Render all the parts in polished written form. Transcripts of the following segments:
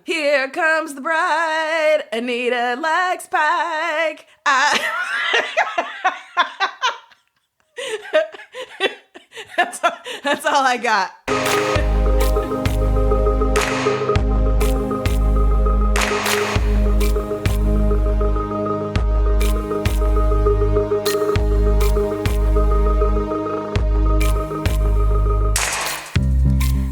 Here comes the bride. Anita likes Pike. That's all I got.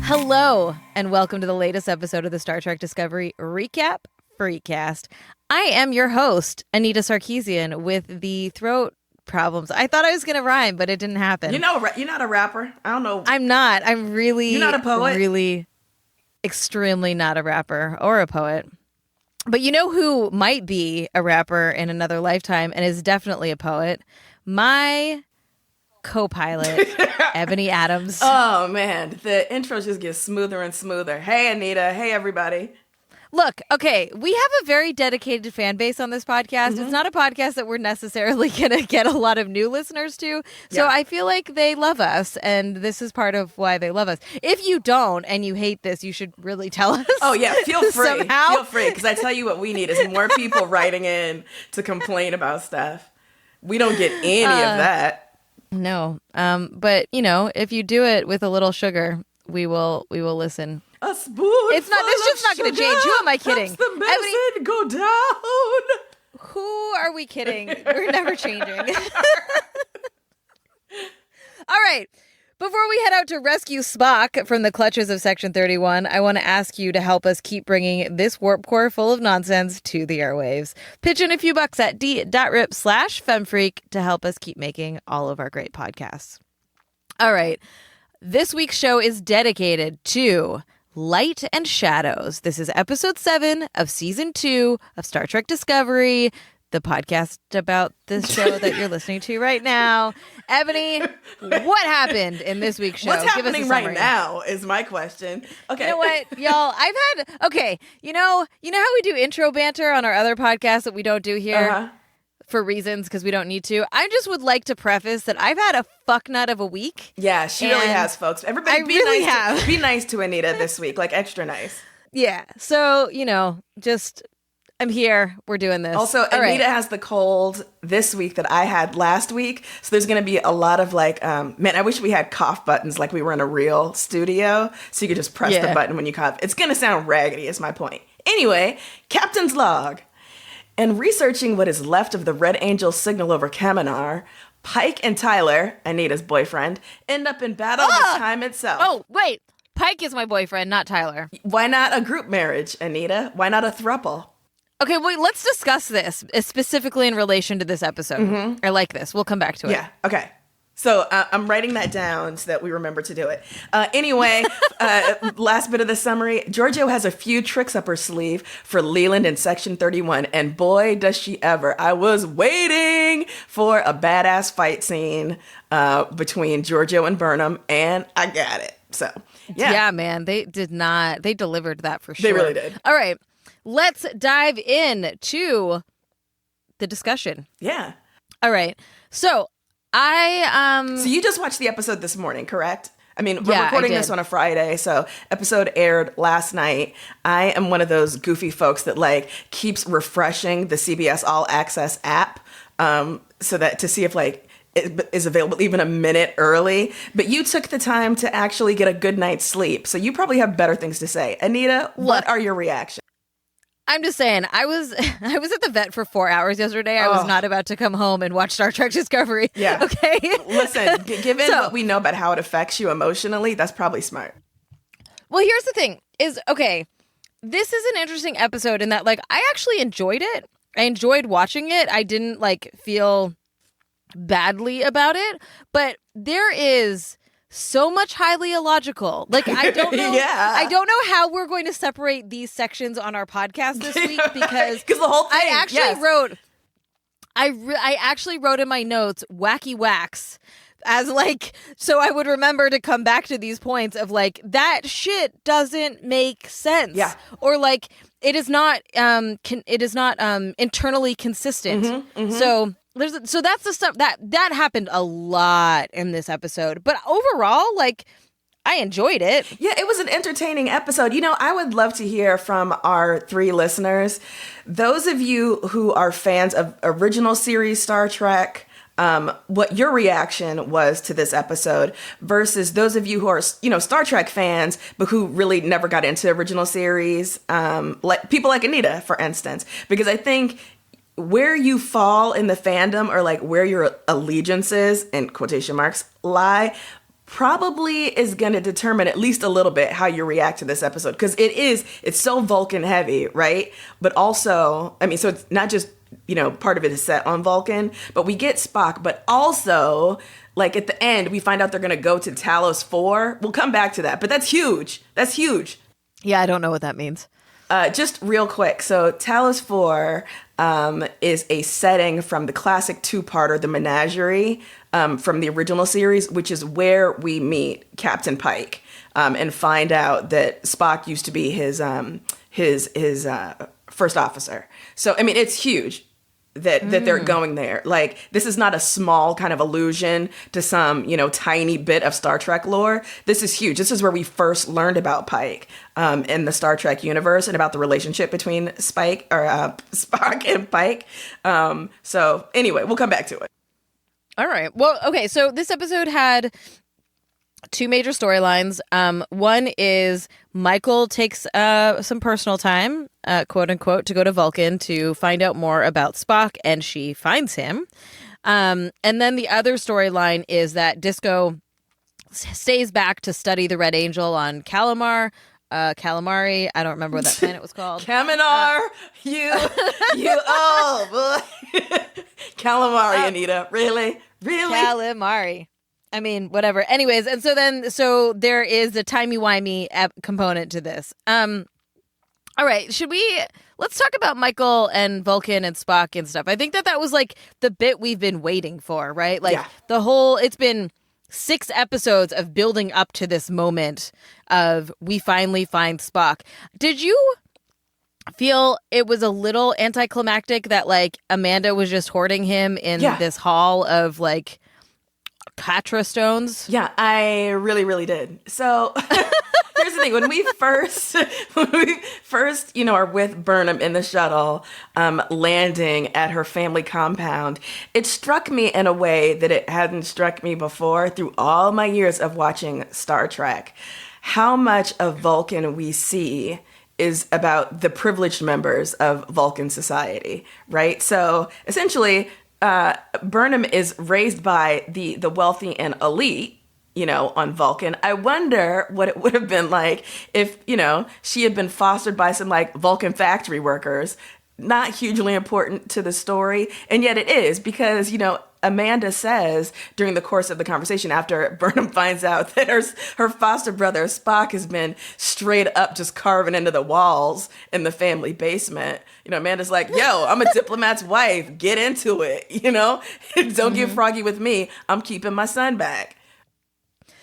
Hello, and welcome to the latest episode of the Star Trek Discovery Recap Freecast. I am your host, Anita Sarkeesian, with the throat problems. I thought I was going to rhyme, but it didn't happen. You're not a rapper. I don't know. I'm not. I'm really... You're not a poet? Really extremely not a rapper or a poet. But you know who might be a rapper in another lifetime and is definitely a poet? My co-pilot, Ebony Adams. Oh, man. The intros just get smoother and smoother. Hey, Anita. Hey, everybody. Look, okay, we have a very dedicated fan base on this podcast. Mm-hmm. It's not a podcast that we're necessarily going to get a lot of new listeners to. So I feel like they love us, and this is part of why they love us. If you don't and you hate this, you should really tell us. Oh, yeah, feel free. Somehow. Feel free, because I tell you what we need is more people writing in to complain about stuff. We don't get any of that. No, but, you know, if you do it with a little sugar, we will listen. A spoon. It's not. This shit's not going to change. Who am I kidding? Helps the medicine go down. Who are we kidding? We're never changing. All right. Before we head out to rescue Spock from the clutches of Section 31, I want to ask you to help us keep bringing this warp core full of nonsense to the airwaves. Pitch in a few bucks at d.rip/femfreak to help us keep making all of our great podcasts. All right. This week's show is dedicated to Light and Shadows. This is episode 7 of season 2 of Star Trek Discovery, the podcast about this show that you're listening to right now. Ebony, what happened in this week's show? What's happening right now is my question. Okay. You know what, y'all? You know how we do intro banter on our other podcasts that we don't do here? Uh-huh. For reasons, because we don't need to. I just would like to preface that I've had a fucknut of a week. Yeah, she really has, folks. Everybody be nice to Anita this week, like extra nice. Yeah, so, you know, just, I'm here. We're doing this. Also, Anita has the cold this week that I had last week, so there's going to be a lot of like, man, I wish we had cough buttons like we were in a real studio, so you could just press the button when you cough. It's going to sound raggedy is my point. Anyway, Captain's Log. In researching what is left of the Red Angel signal over Kaminar, Pike and Tyler, Anita's boyfriend, end up in battle with time itself. Oh, wait. Pike is my boyfriend, not Tyler. Why not a group marriage, Anita? Why not a throuple? Okay, wait, let's discuss this specifically in relation to this episode. Mm-hmm. I like this. We'll come back to it. Yeah, okay. So I'm writing that down so that we remember to do it. Anyway, last bit of the summary. Giorgio has a few tricks up her sleeve for Leland in Section 31. And boy, does she ever. I was waiting for a badass fight scene between Giorgio and Burnham, and I got it. So, yeah. Yeah, man, they delivered that for sure. They really did. All right, let's dive in to the discussion. Yeah. All right, so... So you just watched the episode this morning, correct? I mean, we're recording this on a Friday, so episode aired last night. I am one of those goofy folks that like keeps refreshing the CBS All Access app so that to see if like it is available even a minute early. But you took the time to actually get a good night's sleep, so you probably have better things to say. Anita, what are your reactions? I'm just saying, I was at the vet for 4 hours yesterday. I was not about to come home and watch Star Trek Discovery. Yeah. Okay. Listen, given what we know about how it affects you emotionally, that's probably smart. Well, here's the thing is, okay, this is an interesting episode in that, like, I actually enjoyed it. I enjoyed watching it. I didn't, like, feel badly about it. But there is so much highly illogical. Like, I don't know. I don't know how we're going to separate these sections on our podcast this week because the whole thing. I actually wrote. I actually wrote in my notes wacky wax as like so I would remember to come back to these points of like that shit doesn't make sense. Yeah. Or like it is not internally consistent. Mm-hmm, mm-hmm. So that's the stuff that happened a lot in this episode. But overall, like I enjoyed it. Yeah, it was an entertaining episode. I would love to hear from our 3 listeners. Those of you who are fans of original series Star Trek, what your reaction was to this episode versus those of you who are, Star Trek fans, but who really never got into original series, like people like Anita, for instance. Because I think where you fall in the fandom, or like where your allegiances, in quotation marks, lie, probably is going to determine at least a little bit how you react to this episode. Because it's so Vulcan heavy, right? But also, so it's not just, part of it is set on Vulcan, but we get Spock, but also, like, at the end, we find out they're going to go to Talos 4. We'll come back to that, but that's huge. That's huge. Yeah, I don't know what that means. Just real quick. So Talos 4 is a setting from the classic 2-parter, The Menagerie, from the original series, which is where we meet Captain Pike and find out that Spock used to be his first officer. So, it's huge that they're going there. Like, this is not a small kind of allusion to some, tiny bit of Star Trek lore. This is huge. This is where we first learned about Pike in the Star Trek universe and about the relationship between Spock and Pike. So anyway, we'll come back to it. All right. Well, okay. So this episode had 2 major storylines. One is Michael takes some personal time, quote unquote, to go to Vulcan to find out more about Spock, and she finds him. And then the other storyline is that Disco stays back to study the Red Angel on Calamari. I don't remember what that planet was called. Kaminar, oh boy. Calamari, Anita. Really? Calamari. Whatever. Anyways, and so there is a timey-wimey component to this. All right, let's talk about Michael and Vulcan and Spock and stuff. I think that was like the bit we've been waiting for, right? Like it's been 6 episodes of building up to this moment of we finally find Spock. Did you feel it was a little anticlimactic that like Amanda was just hoarding him in this hall of like Patra stones? Yeah, I really, really did. So here's the thing. When we first, are with Burnham in the shuttle, landing at her family compound, it struck me in a way that it hadn't struck me before through all my years of watching Star Trek. How much of Vulcan we see is about the privileged members of Vulcan society, right? So essentially, Burnham is raised by the wealthy and elite, on Vulcan. I wonder what it would have been like if, she had been fostered by some like Vulcan factory workers. Not hugely important to the story. And yet it is because, Amanda says during the course of the conversation after Burnham finds out that her foster brother Spock has been straight up just carving into the walls in the family basement. Amanda's like, yo, I'm a diplomat's wife. Get into it. Don't get froggy with me. I'm keeping my son back.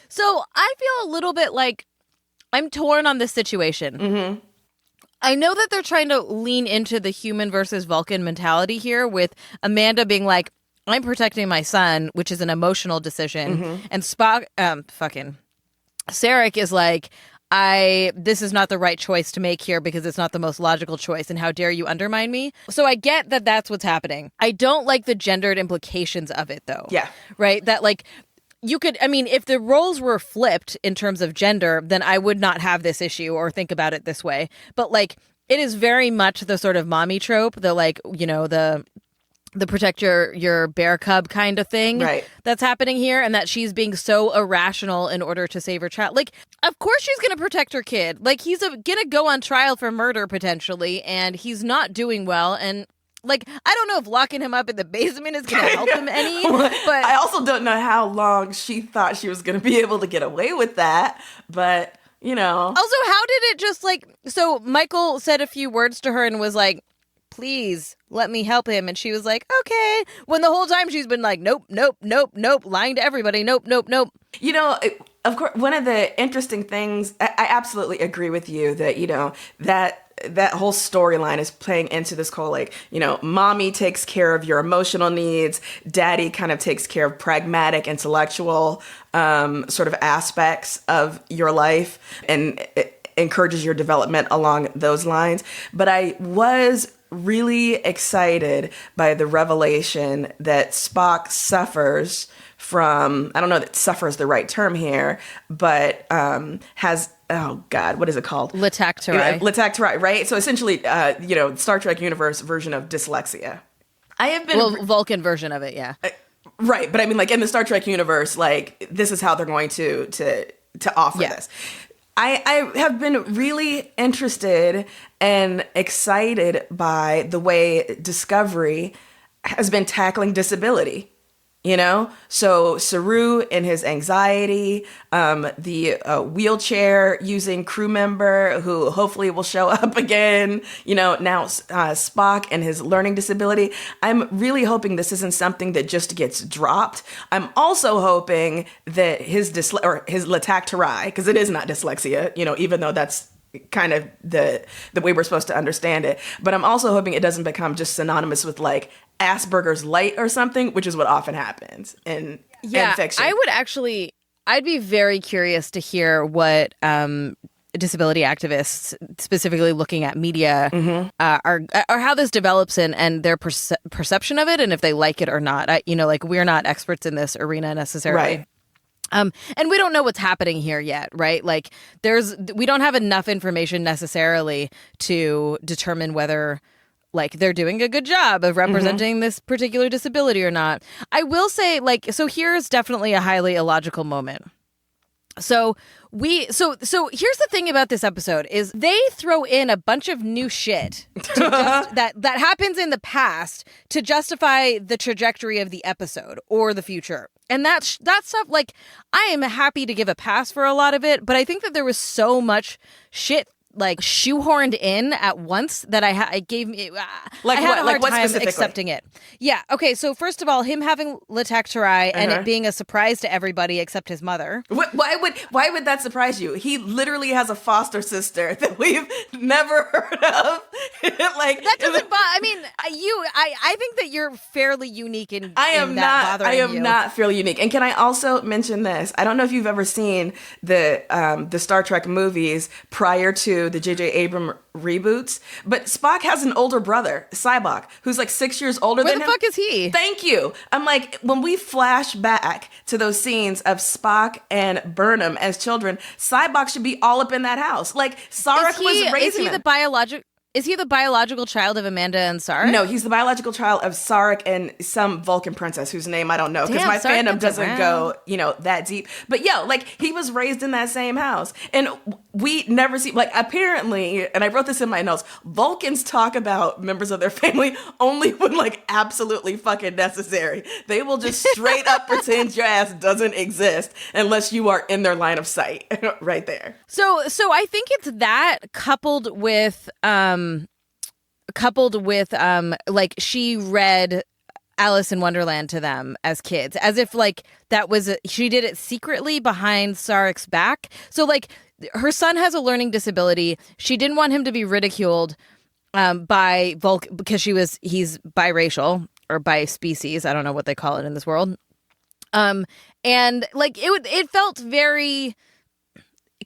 So I feel a little bit like I'm torn on this situation. Mm-hmm. I know that they're trying to lean into the human versus Vulcan mentality here with Amanda being like, I'm protecting my son, which is an emotional decision. Mm-hmm. And Spock, Sarek is like, this is not the right choice to make here because it's not the most logical choice. And how dare you undermine me? So I get that that's what's happening. I don't like the gendered implications of it though. Yeah. Right? That like, you could, if the roles were flipped in terms of gender, then I would not have this issue or think about it this way. But like, it is very much the sort of mommy trope, the like, the protect your bear cub kind of thing that's happening here, and that she's being so irrational in order to save her child. Like, of course she's going to protect her kid. Like, he's going to go on trial for murder potentially, and he's not doing well. And like, I don't know if locking him up in the basement is going to help him any, but I also don't know how long she thought she was going to be able to get away with that. But, Also, how did it just like, so Michael said a few words to her and was like, please let me help him. And she was like, okay. When the whole time she's been like, nope, lying to everybody. Nope. Of course, one of the interesting things, I absolutely agree with you that, that that whole storyline is playing into this whole, like, you know, mommy takes care of your emotional needs, daddy kind of takes care of pragmatic, intellectual sort of aspects of your life, and it encourages your development along those lines. But I was really excited by the revelation that Spock suffers from, I don't know that suffer is the right term here, but has, oh God, what is it called? Latactari. Latactari, right? So essentially, you know, Star Trek universe version of dyslexia. I have been... Well, Vulcan version of it, yeah. Right, but I mean, like, in the Star Trek universe, like, this is how they're going to offer this. I have been really interested and excited by the way Discovery has been tackling disability. You know, so Saru and his anxiety, the wheelchair using crew member who hopefully will show up again, you know, now Spock and his learning disability. I'm really hoping this isn't something that just gets dropped. I'm also hoping that his latactari, because it is not dyslexia, you know, even though that's kind of the way we're supposed to understand it. But I'm also hoping it doesn't become just synonymous with, like, Asperger's light or something, which is what often happens in fiction. I'd be very curious to hear what disability activists, specifically looking at media, are how this develops and their perception of it, and if they like it or not. Like, we're not experts in this arena necessarily. Right. And we don't know what's happening here yet, right? Like, we don't have enough information necessarily to determine whether, like, they're doing a good job of representing this particular disability or not. I will say, like, so here's definitely a highly illogical moment. So here's the thing about this episode is they throw in a bunch of new shit that happens in the past to justify the trajectory of the episode or the future. And that stuff, like, I am happy to give a pass for a lot of it, but I think that there was so much shit, like, shoehorned in at once that I had a hard time accepting it. Yeah. Okay. So first of all, him having latactari and it being a surprise to everybody except his mother. Why would that surprise you? He literally has a foster sister that we've never heard of. Like, that doesn't. I mean, I think that you're fairly unique in. I am not fairly unique. And can I also mention this? I don't know if you've ever seen the Star Trek movies prior to the J.J. Abrams reboots, but Spock has an older brother, Sybok, who's like 6 years older than him. Where the fuck is he? Thank you. I'm like, when we flash back to those scenes of Spock and Burnham as children, Sybok should be all up in that house. Like, Sarek was raising him. Is he the biological child of Amanda and Sarek? No, he's the biological child of Sarek and some Vulcan princess whose name I don't know, because my fandom doesn't go, that deep. But like, he was raised in that same house. And we never see, like, apparently, and I wrote this in my notes, Vulcans talk about members of their family only when, like, absolutely fucking necessary. They will just straight up pretend your ass doesn't exist unless you are in their line of sight right there. So I think it's that coupled with like, she read Alice in Wonderland to them as kids, as if, like, she did it secretly behind Sarek's back. So, like, her son has a learning disability. She didn't want him to be ridiculed by Vulcan because he's biracial or by species. I don't know what they call it in this world. And, like, it felt very.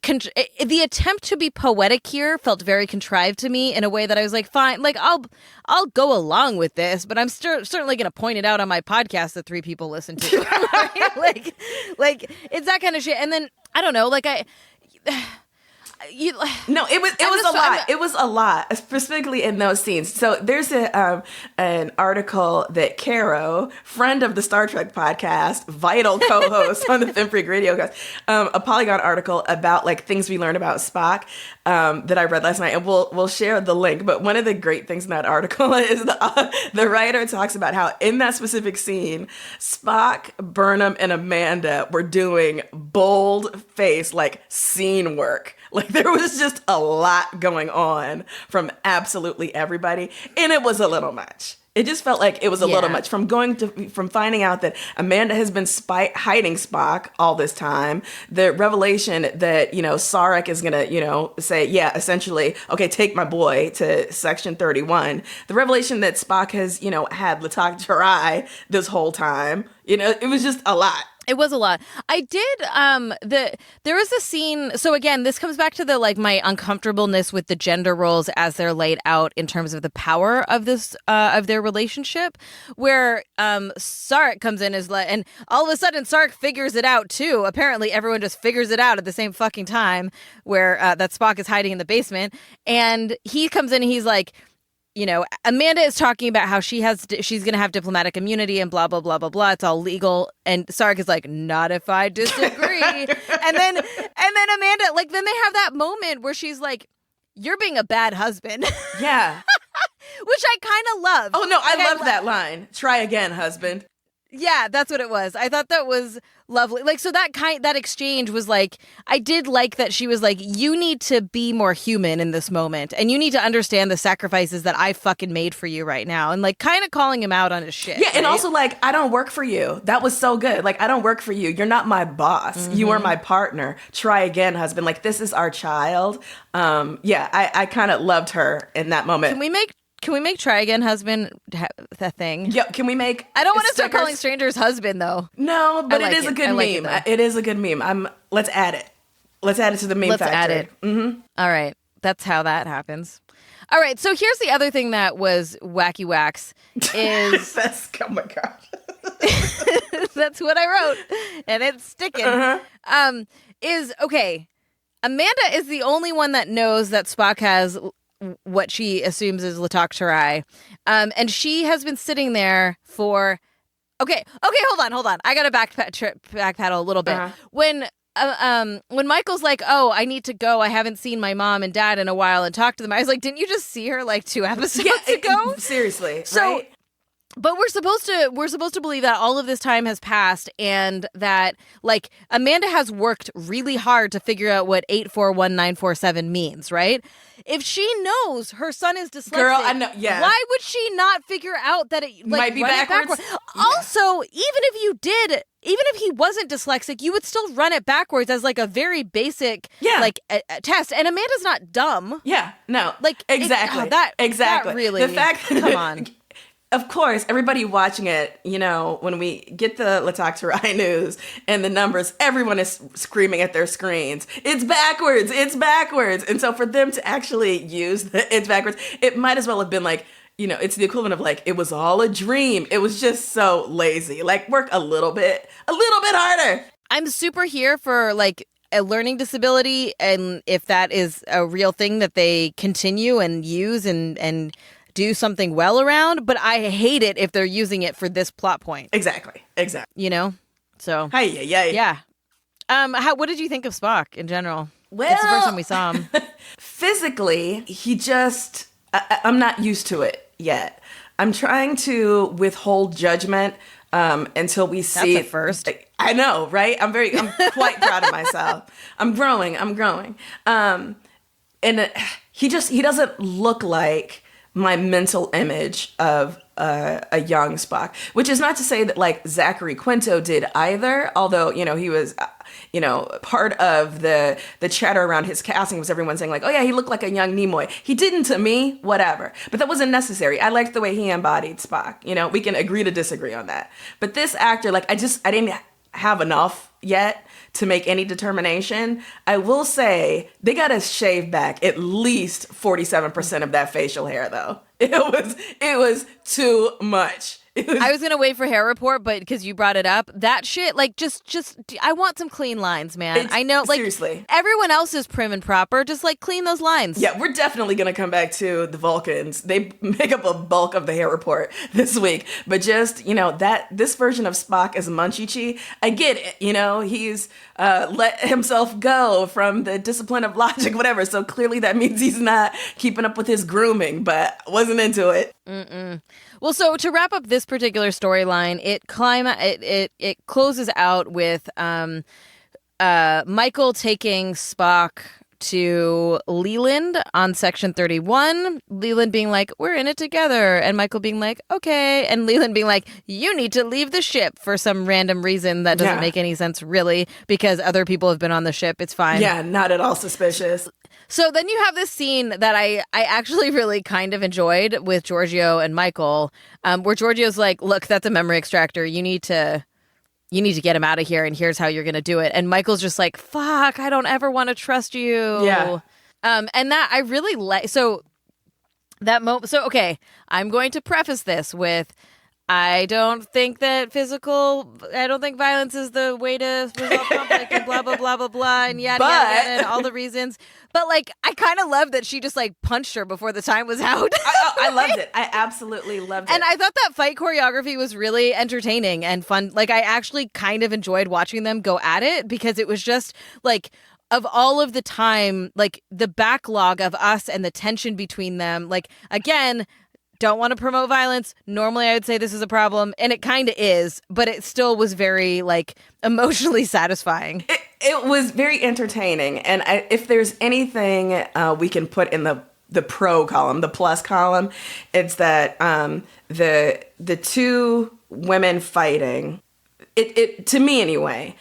The attempt to be poetic here felt very contrived to me in a way that I was like, fine, like, I'll go along with this, but I'm certainly going to point it out on my podcast that 3 people listen to. Right? like it's that kind of shit. And then I don't know, like it was a lot. It was a lot, specifically in those scenes. So there's an article that Caro, friend of the Star Trek podcast, vital co-host on the FemFreak Radio cast, a Polygon article about, like, things we learned about Spock that I read last night, and we'll share the link. But one of the great things in that article is the writer talks about how in that specific scene, Spock, Burnham, and Amanda were doing bold face, like, scene work. Like, there was just a lot going on from absolutely everybody, and it was a little much. It just felt like it was a little much from finding out that Amanda has been hiding Spock all this time. The revelation that, Sarek is going to, say, yeah, essentially, okay, take my boy to Section 31. The revelation that Spock has, had Latak Tarai this whole time. It was just a lot. It was a lot. I did, there was a scene, so again, this comes back to the, my uncomfortableness with the gender roles as they're laid out in terms of the power of this, of their relationship, where, Sarek comes in and all of a sudden Sarek figures it out too. Apparently everyone just figures it out at the same fucking time, where, that Spock is hiding in the basement, and he comes in and he's like, Amanda is talking about how she's going to have diplomatic immunity and blah, blah, blah, blah, blah. It's all legal. And Sarek is like, not if I disagree. and then Amanda, then they have that moment where she's like, you're being a bad husband. Yeah. Which I kind of love. Oh, no, I love that line. Try again, husband. Yeah, that's what it was. I thought that was lovely. So that exchange was I did like that she was like, you need to be more human in this moment, and you need to understand the sacrifices that I fucking made for you right now, and kind of calling him out on his shit. Yeah, and right? also I don't work for you. That was so good. I don't work for you. You're not my boss. Mm-hmm. You are my partner. Try again, husband. This is our child. I kind of loved her in that moment. Can we make try again husband that thing? Yeah, can we make I don't want to start calling strangers husband though. No, but it is a good meme. It is a good meme. Let's add it. Let's add it to the meme factor. Let's add it. Mm-hmm. All right. That's how that happens. All right. So here's the other thing that was wacky wax is oh my god. That's what I wrote. And it's sticking. Uh-huh. Is okay. Amanda is the only one that knows that Spock has what she assumes is Latak Tarai. And she has been sitting there for... Okay, hold on. I got to backpedal a little bit. Uh-huh. When Michael's like, oh, I need to go. I haven't seen my mom and dad in a while and talk to them. I was like, didn't you just see her 2 episodes ago? Seriously, so, right? But we're supposed to believe that all of this time has passed and that Amanda has worked really hard to figure out what 841-947 means, right? If she knows her son is dyslexic, girl, I know, yeah. Why would she not figure out that it might be backwards? Yeah. Also, even if he wasn't dyslexic, you would still run it backwards as a very basic a test. And Amanda's not dumb. Yeah, no, exactly. That really, the fact, come on. Of course, everybody watching it, when we get the Latak Tarai news and the numbers, everyone is screaming at their screens, it's backwards. And so for them to actually use it's backwards, it might as well have been it's the equivalent of it was all a dream. It was just so lazy. Work a little bit harder. I'm super here for a learning disability, and if that is a real thing that they continue and use and do something well around, but I hate it if they're using it for this plot point. Exactly. So. Yeah. What did you think of Spock in general? Well, it's the first time we saw him. Physically, he just, I'm not used to it yet. I'm trying to withhold judgment until we see. That's a first. I know, right? I'm quite proud of myself. I'm growing. And he doesn't look like my mental image of a young Spock, which is not to say that Zachary Quinto did either, although, he was, part of the chatter around his casting was everyone saying oh yeah, he looked like a young Nimoy. He didn't to me, whatever. But that wasn't necessary. I liked the way he embodied Spock. We can agree to disagree on that. But this actor, I didn't have enough yet to make any determination. I will say they got to shave back at least 47% of that facial hair, though. It was too much. I was going to wait for hair report, but because you brought it up, that shit, just I want some clean lines, man. I know, seriously. Everyone everyone else is prim and proper. Just clean those lines. Yeah, we're definitely going to come back to the Vulcans. They make up a bulk of the hair report this week. But just, this version of Spock as Munchichi, I get it. He's let himself go from the discipline of logic, whatever. So clearly that means he's not keeping up with his grooming, but wasn't into it. Well, so to wrap up this particular storyline, it closes out with Michael taking Spock to Leland on Section 31. Leland being like, we're in it together. And Michael being like, okay. And Leland being like, you need to leave the ship for some random reason that doesn't make any sense, really, because other people have been on the ship. It's fine. Yeah, not at all suspicious. So then you have this scene that I actually really kind of enjoyed with Giorgio and Michael, where Giorgio's like, look, that's a memory extractor. You need to get him out of here, and here's how you're going to do it. And Michael's just like, fuck, I don't ever want to trust you. Yeah. And that I really like. So that moment. So, okay, I'm going to preface this with, I don't think violence is the way to resolve conflict and blah, blah, blah, blah, blah, and yada, yada, and all the reasons. But, like, I kind of love that she just, like, punched her before the time was out. I loved it. I absolutely loved it. And I thought that fight choreography was really entertaining and fun. Like, I actually kind of enjoyed watching them go at it because it was just, like, of all of the time, like, the backlog of us and the tension between them, like, again, don't want to promote violence. Normally, I would say this is a problem, and it kind of is, but it still was very, like, emotionally satisfying. It was very entertaining, and if there's anything we can put in the pro column, the plus column, it's that the two women fighting. It to me anyway,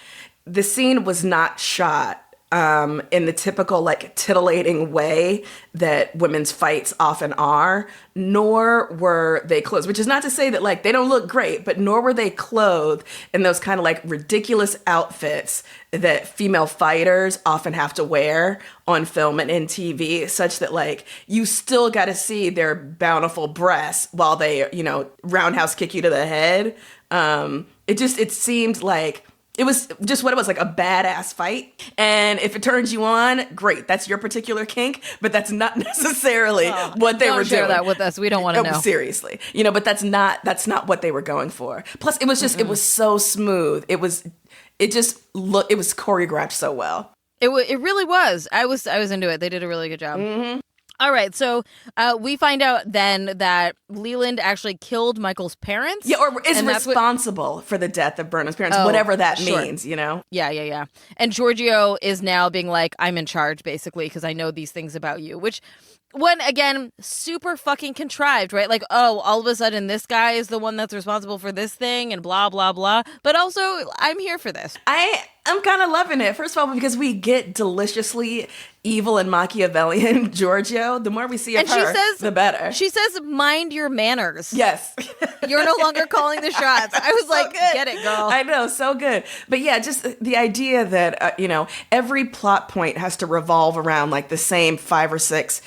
the scene was not shot in the typical, like, titillating way that women's fights often are, nor were they clothed, which is not to say that, like, they don't look great, but nor were they clothed in those kind of, like, ridiculous outfits that female fighters often have to wear on film and in TV, such that, like, you still got to see their bountiful breasts while they, roundhouse kick you to the head. It seemed like it was just what it was, like a badass fight. And if it turns you on, great. That's your particular kink, but that's not necessarily what they were doing. Don't share that with us. We don't want to know. Seriously. But that's not what they were going for. Plus, it was just, it was so smooth. It was choreographed so well. It really was. I was into it. They did a really good job. Mm-hmm. All right, so we find out then that Leland actually killed Michael's parents. Yeah, or is responsible for the death of Burnham's parents, whatever that means, Yeah. And Giorgio is now being like, I'm in charge, basically, because I know these things about you, which, when, again, super fucking contrived, right? Like, all of a sudden this guy is the one that's responsible for this thing and blah, blah, blah. But also, I'm here for this. I'm kind of loving it. First of all, because we get deliciously evil and Machiavellian Giorgio. The more we see of her, the better. She says, mind your manners. Yes. You're no longer calling the shots. I was like, good. Get it, girl. I know, so good. But yeah, just the idea that, every plot point has to revolve around, like, the same 5 or 6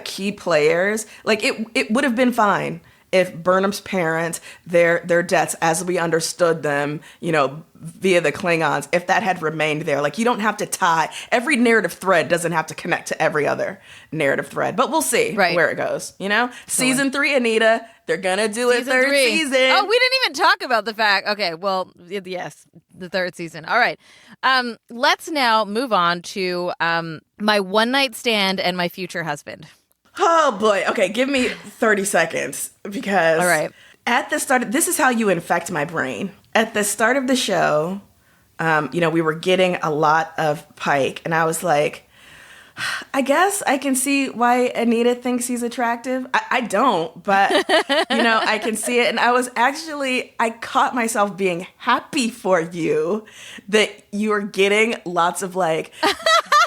key players. Like, it would have been fine if Burnham's parents, their deaths as we understood them, via the Klingons, if that had remained there. Like, you don't have to tie. Every narrative thread doesn't have to connect to every other narrative thread. But we'll see where it goes, Totally. Season 3, Anita, they're gonna do a third season. Oh, we didn't even talk about the fact. Okay, well, yes, the third season. All right. Let's now move on to my one-night stand and my future husband. Oh, boy. Okay, give me 30 seconds because all right. At the start, this is how you infect my brain. At the start of the show, we were getting a lot of Pike, and I was like, I guess I can see why Anita thinks he's attractive. I don't, but, I can see it. And I caught myself being happy for you that you were getting lots of, like,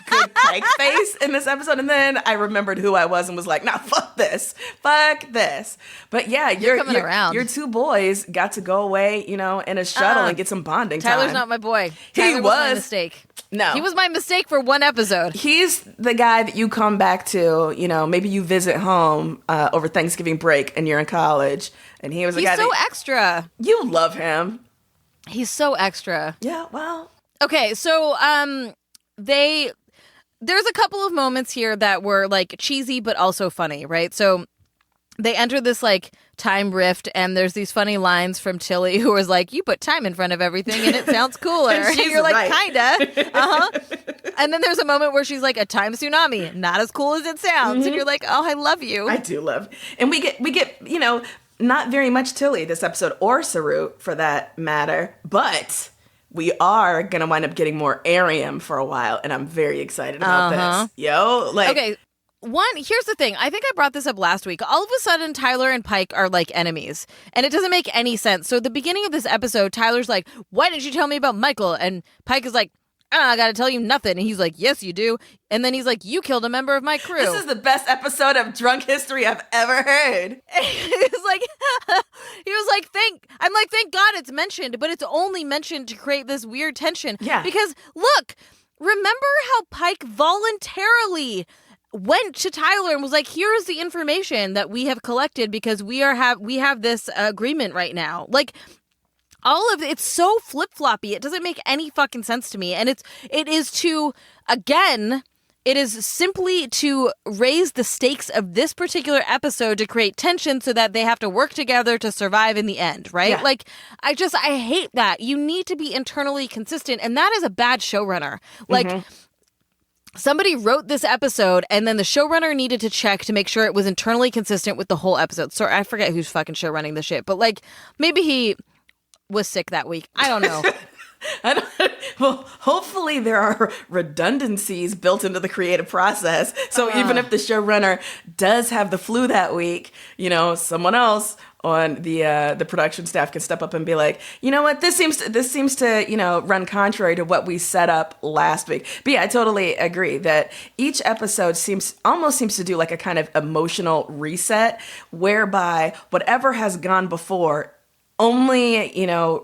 good Pike face in this episode. And then I remembered who I was and was like, nah, fuck this. But yeah, you're coming around. Your two boys got to go away, in a shuttle and get some bonding time. Tyler's not my boy. He was my mistake. No. He was my mistake for one episode. He's the guy that you come back to, maybe you visit home over Thanksgiving break and you're in college. And he was the guy He's so extra. You love him. He's so extra. Yeah, well. Okay, so there's a couple of moments here that were, like, cheesy but also funny, right? So they enter this, like, time rift, and there's these funny lines from Tilly, who was like, you put time in front of everything and it sounds cooler. And you're like, kinda. And then there's a moment where she's like, a time tsunami, not as cool as it sounds. Mm-hmm. And you're like, oh, I love you. I do love. And we get not very much Tilly this episode, or Saru for that matter, but we are going to wind up getting more Arium for a while, and I'm very excited about this. Yo, like... Okay, here's the thing. I think I brought this up last week. All of a sudden, Tyler and Pike are like enemies, and it doesn't make any sense. So at the beginning of this episode, Tyler's like, why didn't you tell me about Michael? And Pike is like, I gotta tell you nothing. And he's like, yes, you do. And then he's like, you killed a member of my crew. This is the best episode of drunk history I've ever heard. he was like, thank God it's mentioned, but it's only mentioned to create this weird tension. Yeah. Because look, remember how Pike voluntarily went to Tyler and was like, here is the information that we have collected because we have this agreement right now. Like, all of it's so flip-floppy. It doesn't make any fucking sense to me. And it is simply to raise the stakes of this particular episode to create tension so that they have to work together to survive in the end, right? Yeah. Like, I hate that. You need to be internally consistent, and that is a bad showrunner. Like, somebody wrote this episode, and then the showrunner needed to check to make sure it was internally consistent with the whole episode. So I forget who's fucking showrunning the shit, but like, maybe he was sick that week. I don't know. Well, hopefully there are redundancies built into the creative process. So even if the showrunner does have the flu that week, someone else on the production staff can step up and be like, you know what, this seems to run contrary to what we set up last week. But yeah, I totally agree that each episode almost seems to do like a kind of emotional reset, whereby whatever has gone before only,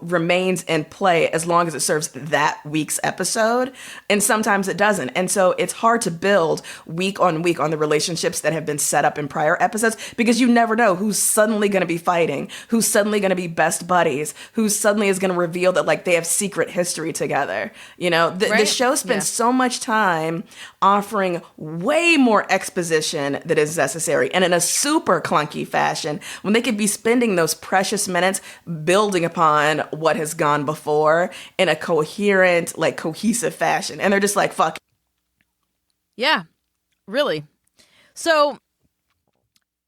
remains in play as long as it serves that week's episode. And sometimes it doesn't. And so it's hard to build week on week on the relationships that have been set up in prior episodes, because you never know who's suddenly going to be fighting, who's suddenly going to be best buddies, who suddenly is going to reveal that like they have secret history together. The show spends so much time offering way more exposition that is necessary, and in a super clunky fashion, when they could be spending those precious minutes building upon what has gone before in a coherent, like cohesive fashion. And they're just like, fuck. Yeah, really. So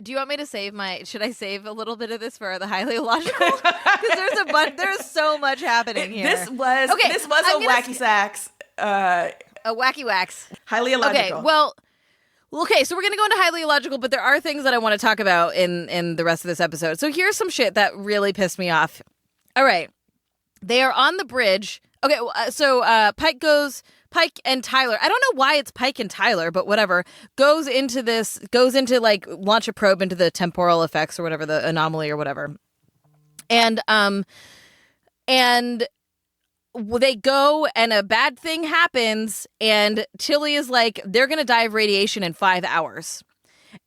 do you want me to should I save a little bit of this for the highly illogical? Because there's so much happening here. This was a wacky sax. A wacky wax. Highly illogical. Okay, so we're going to go into highly illogical, but there are things that I want to talk about in the rest of this episode. So here's some shit that really pissed me off. All right. They are on the bridge. Okay, so Pike and Tyler, I don't know why it's Pike and Tyler, but whatever, goes into like launch a probe into the temporal effects or whatever, the anomaly or whatever. And they go and a bad thing happens, and Tilly is like, they're going to die of radiation in 5 hours.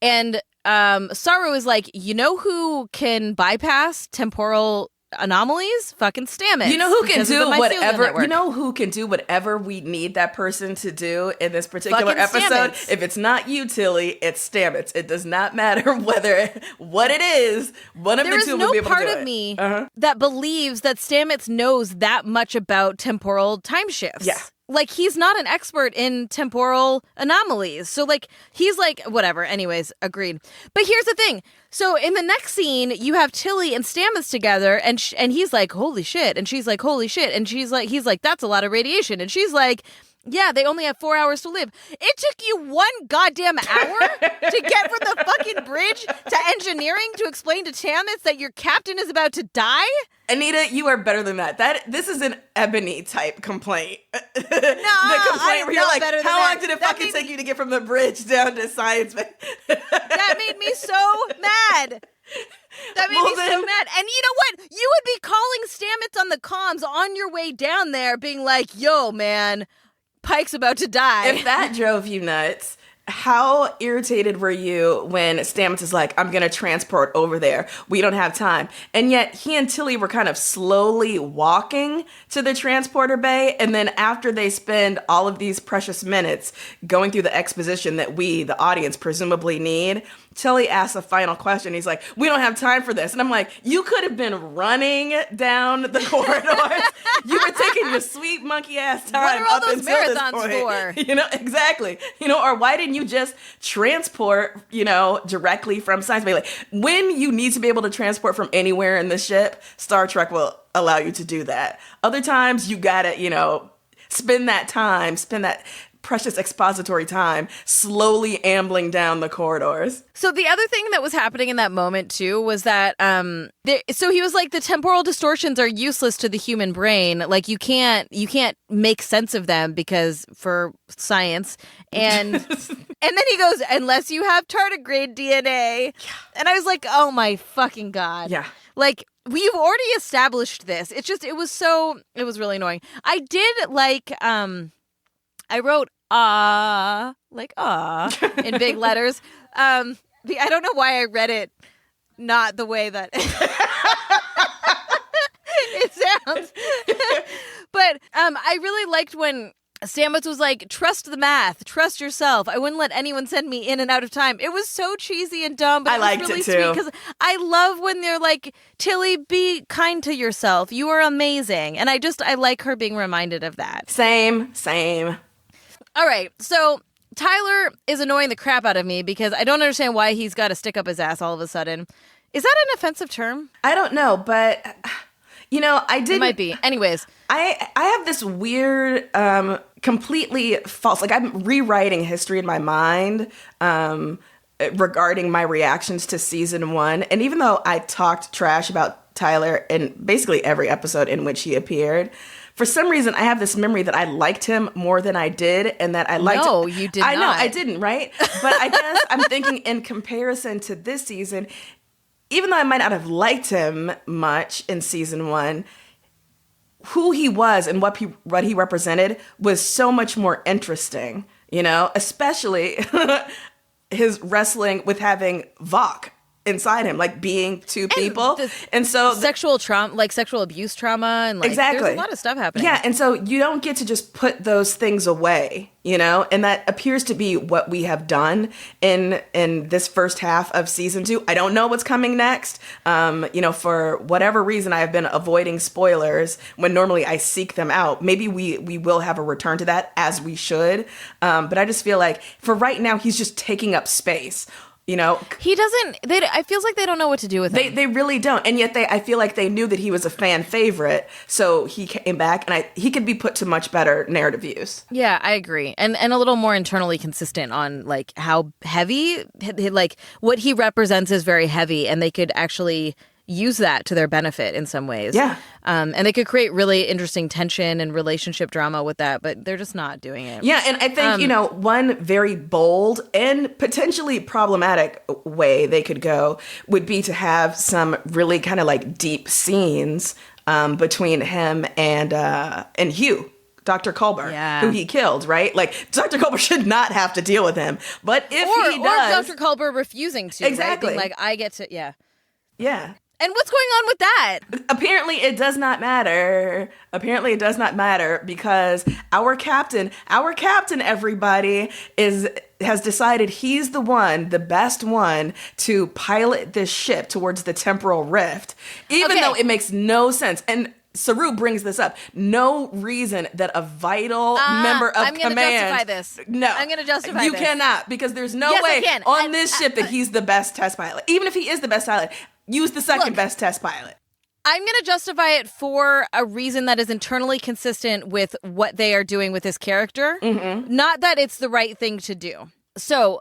And Saru is like, you know who can bypass temporal anomalies? Fucking Stamets. You know who can do whatever? You know who can do whatever we need that person to do in this particular fucking episode? Stamets. If it's not you, Tilly, it's Stamets. It does not matter what it is. One of the two will be able to do it. There is no part of me that believes that Stamets knows that much about temporal time shifts. Yeah. Like, he's not an expert in temporal anomalies. So, like, he's like, whatever. Anyways, agreed. But here's the thing. So, in the next scene, you have Tilly and Stamets together, and he's like, holy shit. And she's like, holy shit. And he's like, that's a lot of radiation. And she's like, yeah, they only have 4 hours to live. It took you 1 goddamn hour to get from the fucking bridge to engineering to explain to Stamets that your captain is about to die? Anita, you are better than that. This is an Ebony type complaint. No, the complaint where you're like, how long did it fucking take you to get from the bridge down to science? That made me so mad. That made me so mad. And you know what? You would be calling Stamets on the comms on your way down there, being like, yo, man, Pike's about to die. If that drove you nuts, how irritated were you when Stamets is like, I'm going to transport over there. We don't have time. And yet he and Tilly were kind of slowly walking to the transporter bay. And then after they spend all of these precious minutes going through the exposition that we, the audience, presumably need Tilly asks a final question. He's like, we don't have time for this. And I'm like, you could have been running down the corridors. You were taking your sweet monkey ass time. What are all up those until this marathons point. for? You know, exactly. You know, or why didn't you just transport, you know, directly from science bay? Like, when you need to be able to transport from anywhere in the ship, Star Trek will allow you to do that. Other times you gotta, you know, spend that precious expository time slowly ambling down the corridors. So the other thing that was happening in that moment too was that so he was like, the temporal distortions are useless to the human brain. Like you can't make sense of them because for science. And and then he goes, unless you have tardigrade DNA. Yeah. And I was like, oh my fucking God. Yeah. Like, we've already established this. It was really annoying. I did like I wrote in big letters. I don't know why I read it not the way that it sounds. But I really liked when Stamets was like, trust the math, trust yourself. I wouldn't let anyone send me in and out of time. It was so cheesy and dumb, but I it liked was really it too. sweet because I love when they're like, Tilly, be kind to yourself. You are amazing. And I like her being reminded of that. Same. All right, so Tyler is annoying the crap out of me because I don't understand why he's got to stick up his ass all of a sudden. Is that an offensive term? I don't know, but, you know, It might be. Anyways. I have this weird, completely false, like I'm rewriting history in my mind regarding my reactions to season 1. And even though I talked trash about Tyler in basically every episode in which he appeared, for some reason, I have this memory that I liked him more than I did, and that I liked. No, you did not. I know, I didn't, right? But I guess I'm thinking in comparison to this season, even though I might not have liked him much in season 1, who he was and what he represented was so much more interesting, you know, especially his wrestling with having Vok inside him, like being two people. And so sexual trauma, like sexual abuse trauma, and like exactly. There's a lot of stuff happening. Yeah, and so you don't get to just put those things away, you know? And that appears to be what we have done in this first half of season 2. I don't know what's coming next. You know, for whatever reason, I have been avoiding spoilers when normally I seek them out. Maybe we will have a return to that, as we should. But I just feel like for right now, he's just taking up space. You know, he doesn't. I feels like they don't know what to do with him. They really don't, and yet I feel like they knew that he was a fan favorite, so he came back, and he could be put to much better narrative use. Yeah, I agree, and a little more internally consistent on like how heavy, like what he represents is very heavy, and they could actually use that to their benefit in some ways. Yeah. And they could create really interesting tension and relationship drama with that, but they're just not doing it. Yeah, and I think, you know, one very bold and potentially problematic way they could go would be to have some really kind of like deep scenes between him and Hugh. Dr. Culber, who he killed, right? Like, Dr. Culber should not have to deal with him. But if he does... Or Dr. Culber refusing to, exactly. Right? Being like, I get to... Yeah. Yeah. And what's going on with that? Apparently it does not matter. Because our captain, everybody, has decided he's the best one to pilot this ship towards the temporal rift. Even though it makes no sense. And Saru brings this up. No reason that a vital member of command... I'm going to justify this. No. I'm going to justify this. You cannot, because there's no way on this ship that he's the best test pilot. Even if he is the best pilot, use the second best test pilot. I'm going to justify it for a reason that is internally consistent with what they are doing with his character. Mm-hmm. Not that it's the right thing to do. So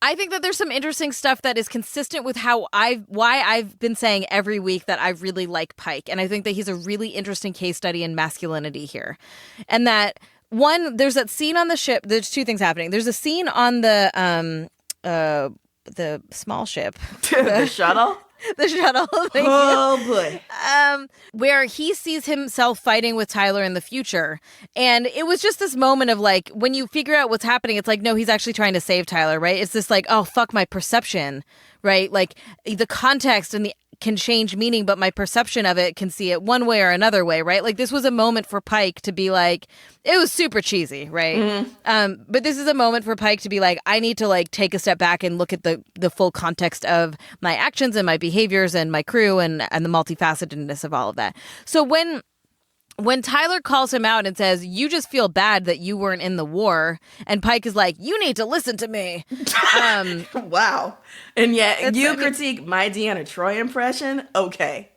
I think that there's some interesting stuff that is consistent with why I've been saying every week that I really like Pike. And I think that he's a really interesting case study in masculinity here. And that, one, there's that scene on the ship. There's two things happening. There's a scene on the small ship. The shuttle? The shuttle. Oh, boy. Where he sees himself fighting with Tyler in the future. And it was just this moment of like, when you figure out what's happening, it's like, no, he's actually trying to save Tyler, right? It's this like, oh, fuck my perception, right? Like the context and the can change meaning, but my perception of it can see it one way or another way, right? Like this was a moment for Pike to be like, it was super cheesy, right? But this is a moment for Pike to be like, I need to like take a step back and look at the full context of my actions and my behaviors and my crew and the multifacetedness of all of that. So when Tyler calls him out and says, you just feel bad that you weren't in the war, and Pike is like, you need to listen to me. Wow. And yet critique my Deanna Troi impression? Okay.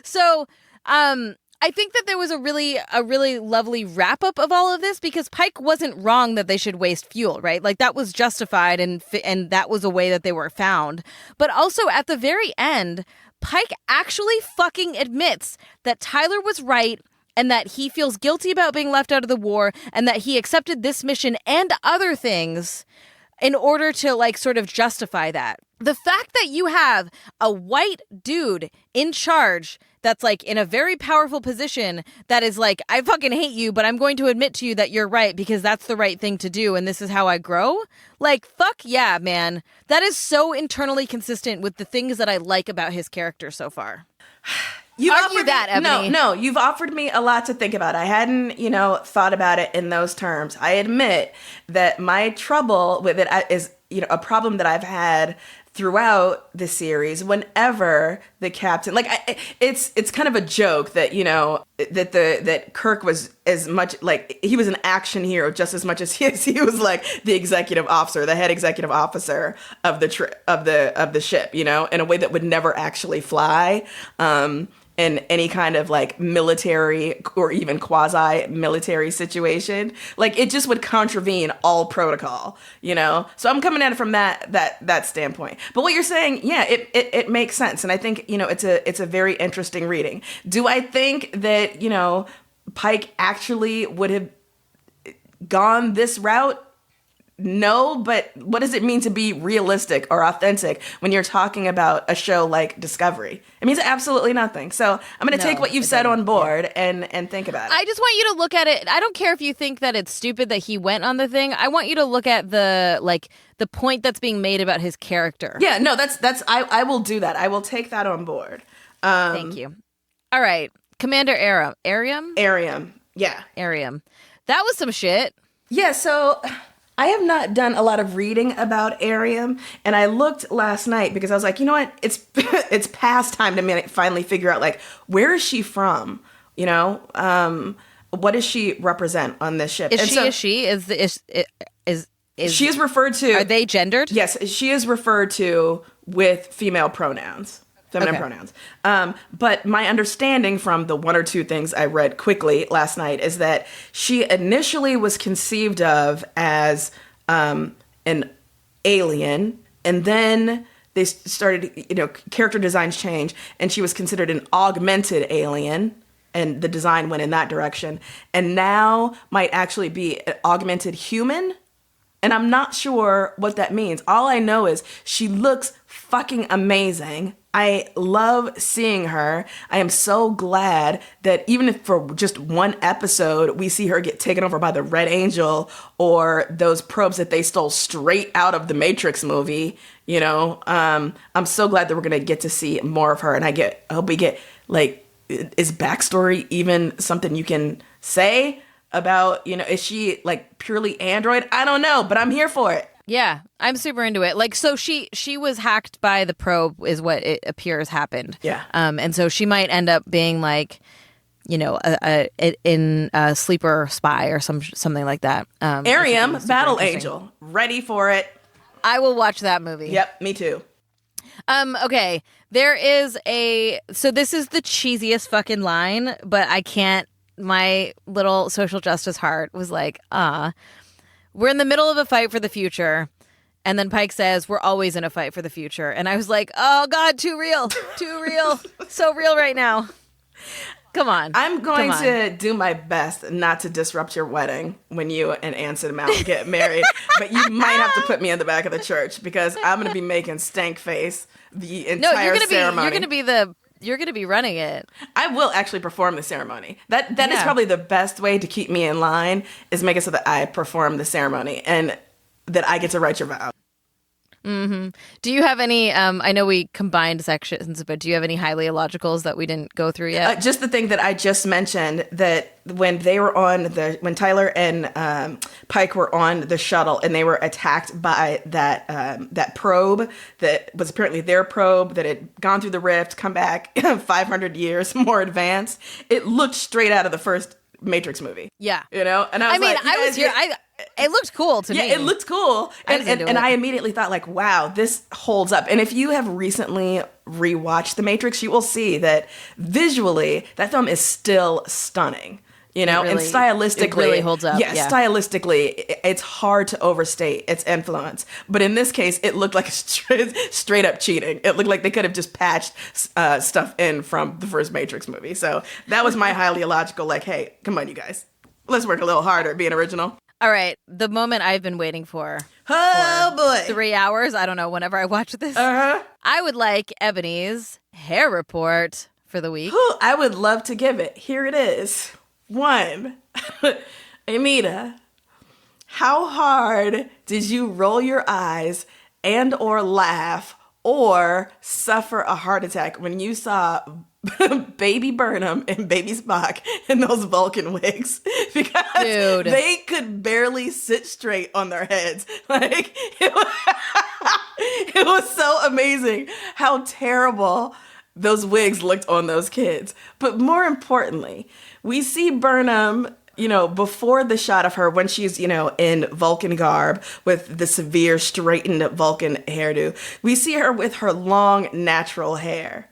So I think that there was a really lovely wrap up of all of this, because Pike wasn't wrong that they should waste fuel, right? Like that was justified and that was a way that they were found. But also at the very end, Pike actually fucking admits that Tyler was right and that he feels guilty about being left out of the war and that he accepted this mission and other things in order to like sort of justify that. The fact that you have a white dude in charge that's like in a very powerful position that is like, I fucking hate you, but I'm going to admit to you that you're right because that's the right thing to do and this is how I grow. Like, fuck yeah, man. That is so internally consistent with the things that I like about his character so far. You argue that, Ebony. No, you've offered me a lot to think about. I hadn't, thought about it in those terms. I admit that my trouble with it is, a problem that I've had throughout the series. Whenever the captain, it's kind of a joke that that Kirk was as much like he was an action hero just as much as he was like the executive officer, the head executive officer of the ship, in a way that would never actually fly. In any kind of like military or even quasi-military situation, like it just would contravene all protocol, So I'm coming at it from that standpoint. But what you're saying, yeah, it makes sense, and I think it's a very interesting reading. Do I think that Pike actually would have gone this route? No, but what does it mean to be realistic or authentic when you're talking about a show like Discovery? It means absolutely nothing. So I'm going to take what you've said on board and think about it. I just want you to look at it. I don't care if you think that it's stupid that he went on the thing. I want you to look at the point that's being made about his character. Yeah, no, I will do that. I will take that on board. Thank you. All right. Commander Arium? Yeah. Arium. That was some shit. Yeah, so I have not done a lot of reading about Arium, and I looked last night because I was like, you know what? It's past time to finally figure out, like, where is she from? What does she represent on this ship? Is she? She is referred to. Are they gendered? Yes, she is referred to with female pronouns. Feminine pronouns. But my understanding from the one or two things I read quickly last night is that she initially was conceived of as an alien, and then they started, character designs change, and she was considered an augmented alien, and the design went in that direction, and now might actually be an augmented human. And I'm not sure what that means. All I know is she looks fucking amazing. I love seeing her. I am so glad that even if for just one episode, we see her get taken over by the Red Angel or those probes that they stole straight out of the Matrix movie, I'm so glad that we're going to get to see more of her. And I hope we get, like, is backstory even something you can say about, is she like purely android? I don't know, but I'm here for it. Yeah, I'm super into it. Like, so she was hacked by the probe is what it appears happened. Yeah. And so she might end up being like, a sleeper spy or something like that. Arium, Battle Angel. Ready for it. I will watch that movie. Yep, me too. Okay. There is so this is the cheesiest fucking line, but I can't. My little social justice heart was like, we're in the middle of a fight for the future. And then Pike says, we're always in a fight for the future. And I was like, oh God, too real, so real right now. Come on. I'm going to do my best not to disrupt your wedding when you and Anson Mount get married. But you might have to put me in the back of the church because I'm going to be making stank face the entire ceremony. You're going to be running it. I will actually perform the ceremony. That is probably the best way to keep me in line is make it so that I perform the ceremony and that I get to write your vow. Do you have any, I know we combined sections, but do you have any highly illogicals that we didn't go through yet? Just the thing that I just mentioned, that when they were when Tyler and Pike were on the shuttle and they were attacked by that probe that was apparently their probe that had gone through the rift, come back 500 years more advanced, it looked straight out of the first Matrix movie. Yeah. You know? And I was here. It looked cool to me. Yeah, it looked cool. And I immediately thought, like, wow, this holds up. And if you have recently rewatched The Matrix, you will see that visually, that film is still stunning. You know, and stylistically, it really holds up. Yeah, stylistically, it's hard to overstate its influence. But in this case, it looked like straight up cheating. It looked like they could have just patched stuff in from the first Matrix movie. So that was my highly illogical, like, hey, come on, you guys. Let's work a little harder at being original. All right, the moment I've been waiting for. Oh, boy. 3 hours, I don't know, whenever I watch this. I would like Ebony's hair report for the week. I would love to give it. Here it is. 1, Anita, how hard did you roll your eyes and or laugh or suffer a heart attack when you saw Baby Burnham and Baby Spock in those Vulcan wigs? Because they could barely sit straight on their heads. Like, it was so amazing how terrible those wigs looked on those kids. But more importantly, we see Burnham, you know, before the shot of her when she's, you know, in Vulcan garb with the severe straightened Vulcan hairdo. We see her with her long natural hair.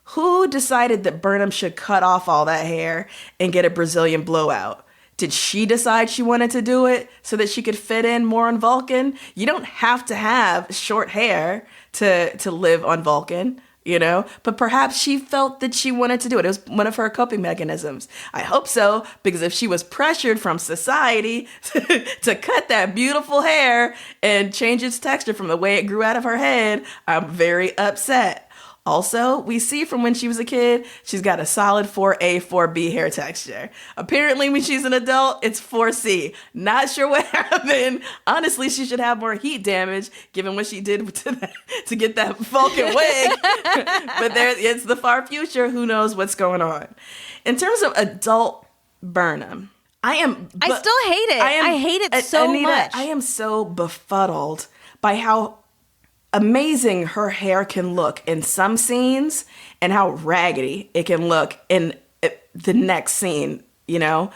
Who decided that Burnham should cut off all that hair and get a Brazilian blowout? Did she decide she wanted to do it so that she could fit in more on Vulcan? You don't have to have short hair to live on Vulcan. You know, but perhaps she felt that she wanted to do it. It was one of her coping mechanisms. I hope so, because if she was pressured from society to cut that beautiful hair and change its texture from the way it grew out of her head, I'm very upset. Also, we see from when she was a kid, she's got a solid 4A, 4B hair texture. Apparently, when she's an adult, it's 4C. Not sure what happened. Honestly, she should have more heat damage, given what she did to get that Vulcan wig. But it's the far future. Who knows what's going on? In terms of adult Burnham, I still hate it. I hate it so Anita, much. I am so befuddled by how amazing her hair can look in some scenes and how raggedy it can look in the next scene, you know?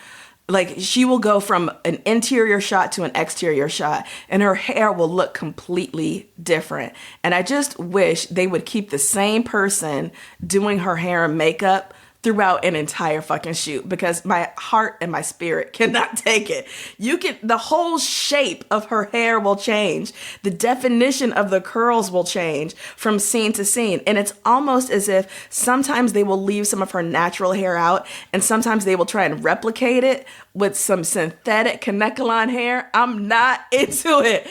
Like, she will go from an interior shot to an exterior shot and her hair will look completely different. And I just wish they would keep the same person doing her hair and makeup throughout an entire fucking shoot, because my heart and my spirit cannot take it. The whole shape of her hair will change. The definition of the curls will change from scene to scene. And it's almost as if sometimes they will leave some of her natural hair out and sometimes they will try and replicate it with some synthetic Kanekalon hair. I'm not into it.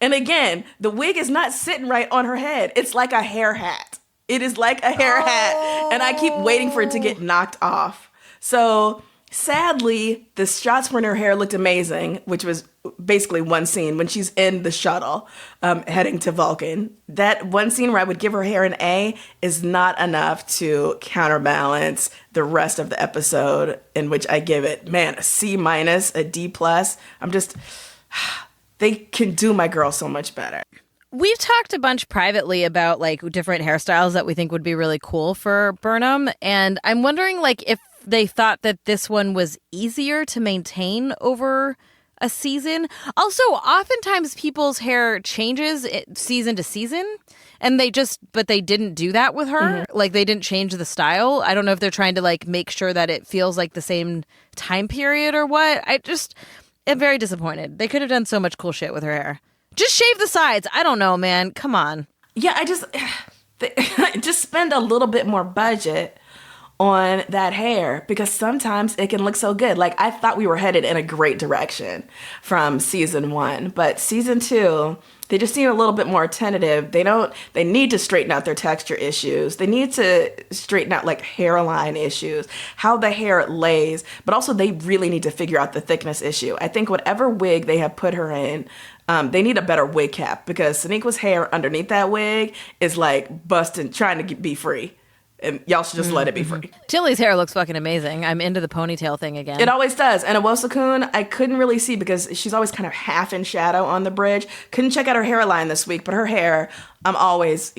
And again, the wig is not sitting right on her head. It's like a hair hat. It is like a hair hat, and I keep waiting for it to get knocked off. So sadly, the shots when her hair looked amazing, which was basically one scene when she's in the shuttle heading to Vulcan. That one scene where I would give her hair an A is not enough to counterbalance the rest of the episode, in which I give it, man, a C-, a D+. They can do my girl so much better. We've talked a bunch privately about like different hairstyles that we think would be really cool for Burnham. And I'm wondering like if they thought that this one was easier to maintain over a season. Also, oftentimes people's hair changes season to season and but they didn't do that with her. Mm-hmm. Like they didn't change the style. I don't know if they're trying to like make sure that it feels like the same time period or what. I just am very disappointed. They could have done so much cool shit with her hair. Just shave the sides. I don't know, man. Come on. Yeah, just spend a little bit more budget on that hair, because sometimes it can look so good. Like, I thought we were headed in a great direction from season 1, but season 2 They just seem a little bit more tentative. They need to straighten out their texture issues. They need to straighten out like hairline issues, how the hair lays, but also they really need to figure out the thickness issue. I think whatever wig they have put her in, they need a better wig cap, because Sonequa's hair underneath that wig is like busting, trying to be free. And y'all should just let it be free. Tilly's hair looks fucking amazing. I'm into the ponytail thing again. It always does. And Awosakun, I couldn't really see because she's always kind of half in shadow on the bridge. Couldn't check out her hairline this week, but her hair, I always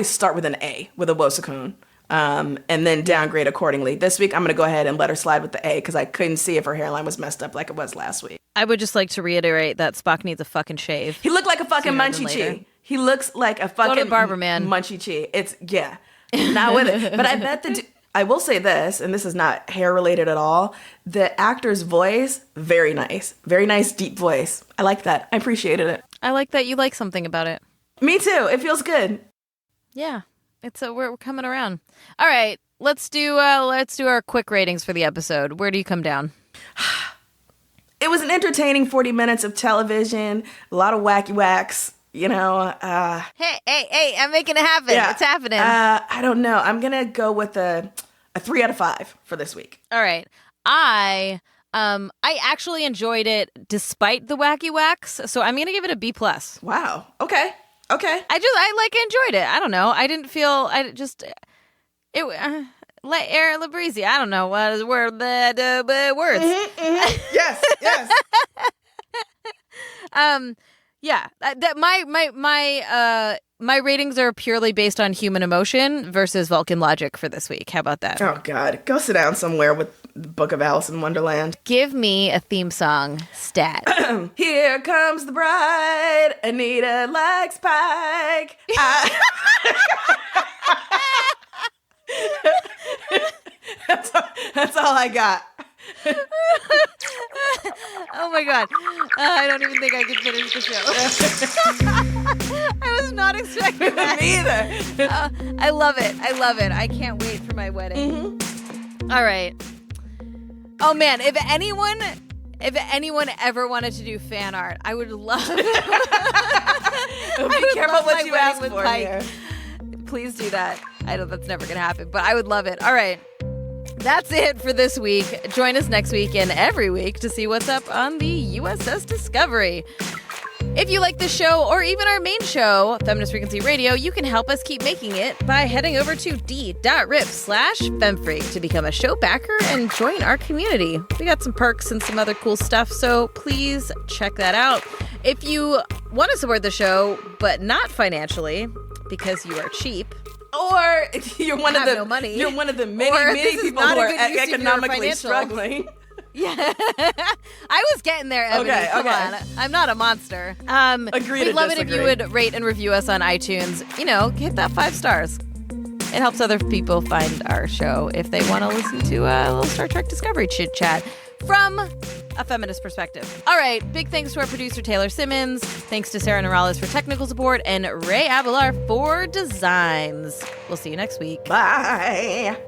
start with an A with Awosakun. And then downgrade accordingly. This week, I'm going to go ahead and let her slide with the A because I couldn't see if her hairline was messed up like it was last week. I would just like to reiterate that Spock needs a fucking shave. He looked like a fucking Munchie Chi. He looks like a fucking Go to the barber, man. Munchie Chi. It's, yeah. Not with it. But I bet I will say this, and this is not hair related at all. The actor's voice, very nice. Very nice, deep voice. I like that. I appreciated it. I like that you like something about it. Me too. It feels good. Yeah. We're coming around. All right. Let's do our quick ratings for the episode. Where do you come down? It was an entertaining 40 minutes of television. A lot of wacky whacks. You know, Hey, I'm making it happen. Yeah, it's happening. I don't know. I'm going to go with a 3 out of 5 for this week. All right. I actually enjoyed it despite the wacky whacks. So I'm going to give it a B+. Wow. Okay. I enjoyed it. I don't know. I didn't feel, let air la breezy. I don't know what is word the words. Yes. Yeah, that my ratings are purely based on human emotion versus Vulcan logic for this week. How about that? Oh God, go sit down somewhere with the Book of Alice in Wonderland. Give me a theme song stat. Here comes the bride. Anita likes Pike. That's all I got. Oh my God. I don't even think I can finish the show. I was not expecting that. Me either. I love it. I can't wait for my wedding. Mm-hmm. All right. Oh man, if anyone ever wanted to do fan art, I would love Be careful what you ask with for Pike. here. Please do that. I know that's never going to happen, but I would love it. All right. That's it for this week. Join us next week and every week to see what's up on the USS Discovery. If you like this show or even our main show, Feminist Frequency Radio, you can help us keep making it by heading over to d.rip/femfreak to become a show backer and join our community. We got some perks and some other cool stuff, so please check that out. If you want to support the show, but not financially because you are cheap, or you're one of the no money. You're one of the many people who are economically financials. struggling. Yeah, I was getting there, Ebony. Okay, Come on. I'm not a monster. Agree We'd to love it if disagree. you would rate and review us on iTunes. Hit that 5 stars. It helps other people find our show if they want to listen to a little Star Trek Discovery chit chat from a feminist perspective. All right, big thanks to our producer Taylor Simmons. Thanks to Sarah Norales for technical support and Ray Abelar for designs. We'll see you next week. Bye.